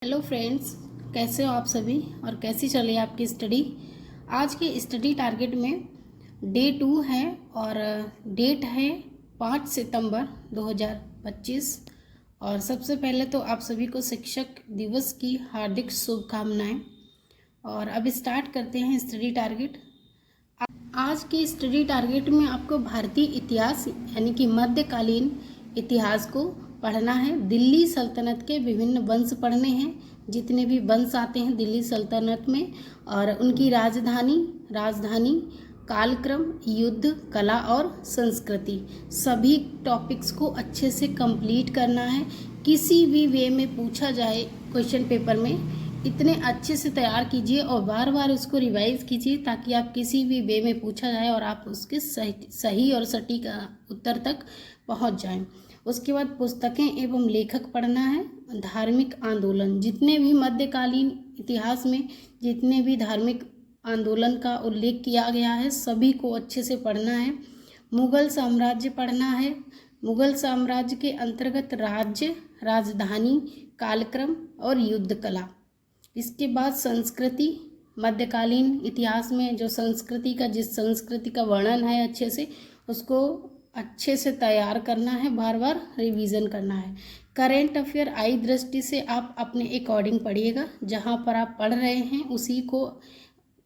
Hello friends, कैसे हो आप सभी और कैसी चली आपकी स्टडी। आज के स्टडी टारगेट में डे 2 है और डेट है 5 सितंबर 2025। और सबसे पहले तो आप सभी को शिक्षक दिवस की हार्दिक शुभकामनाएं। और अब स्टार्ट करते हैं स्टडी टारगेट। आज के स्टडी टारगेट में आपको भारतीय इतिहास यानी कि मध्यकालीन इतिहास को पढ़ना है। दिल्ली सल्तनत के विभिन्न वंश पढ़ने हैं, जितने भी वंश आते हैं दिल्ली सल्तनत में, और उनकी राजधानी, कालक्रम, युद्ध, कला और संस्कृति, सभी टॉपिक्स को अच्छे से कंप्लीट करना है। किसी भी वे में पूछा जाए क्वेश्चन पेपर में, इतने अच्छे से तैयार कीजिए और बार बार उसको रिवाइज कीजिए ताकि आप किसी भी वे में पूछा जाए और आप उसके सही और सटीक उत्तर तक पहुंच जाएं। उसके बाद पुस्तकें एवं लेखक पढ़ना है। धार्मिक आंदोलन, जितने भी मध्यकालीन इतिहास में जितने भी धार्मिक आंदोलन का उल्लेख किया गया है सभी को अच्छे से पढ़ना है। मुगल साम्राज्य पढ़ना है। मुगल साम्राज्य के अंतर्गत राज्य, राजधानी, कालक्रम और युद्ध कला। इसके बाद संस्कृति, मध्यकालीन इतिहास में जो संस्कृति का, जिस संस्कृति का वर्णन है अच्छे से, उसको अच्छे से तैयार करना है, बार बार रिवीजन करना है। करेंट अफेयर आई दृष्टि से आप अपने अकॉर्डिंग पढ़िएगा, जहाँ पर आप पढ़ रहे हैं उसी को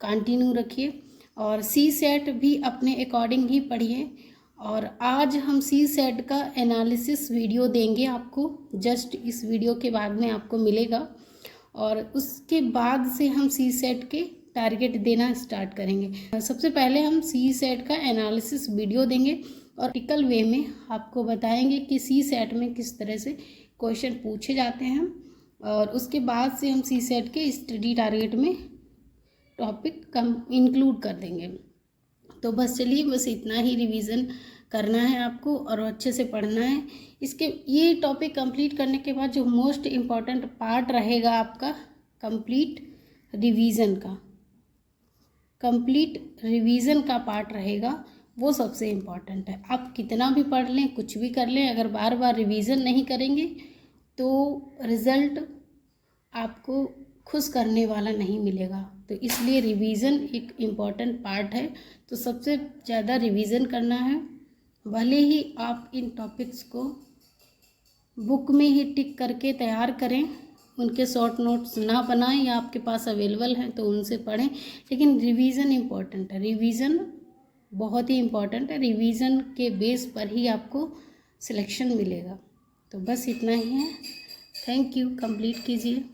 कंटिन्यू रखिए। और सी सेट भी अपने अकॉर्डिंग ही पढ़िए। और आज हम सी सेट का एनालिसिस वीडियो देंगे आपको, जस्ट इस वीडियो के बाद में आपको मिलेगा। और उसके बाद से हम सी सेट के टारगेट देना स्टार्ट करेंगे। सबसे पहले हम सी सेट का एनालिसिस वीडियो देंगे और प्रैक्टिकल वे में आपको बताएंगे कि सी सेट में किस तरह से क्वेश्चन पूछे जाते हैं। और उसके बाद से हम सी सेट के स्टडी टारगेट में टॉपिक इंक्लूड कर देंगे। तो बस चलिए, बस इतना ही रिवीजन करना है आपको और अच्छे से पढ़ना है। इसके ये टॉपिक कंप्लीट करने के बाद जो मोस्ट इम्पॉर्टेंट पार्ट रहेगा आपका कंप्लीट रिवीजन का पार्ट रहेगा, वो सबसे इम्पॉर्टेंट है। आप कितना भी पढ़ लें, कुछ भी कर लें, अगर बार बार रिवीजन नहीं करेंगे तो रिज़ल्ट आपको खुश करने वाला नहीं मिलेगा। तो इसलिए रिवीजन एक इम्पॉर्टेंट पार्ट है। तो सबसे ज़्यादा रिवीजन करना है। भले ही आप इन टॉपिक्स को बुक में ही टिक करके तैयार करें, उनके शॉर्ट नोट्स ना बनाएं या आपके पास अवेलेबल हैं तो उनसे पढ़ें, लेकिन रिवीजन इम्पॉर्टेंट है। रिवीजन बहुत ही इम्पॉर्टेंट है। रिवीजन के बेस पर ही आपको सिलेक्शन मिलेगा। तो बस इतना ही है। Thank you. कंप्लीट कीजिए।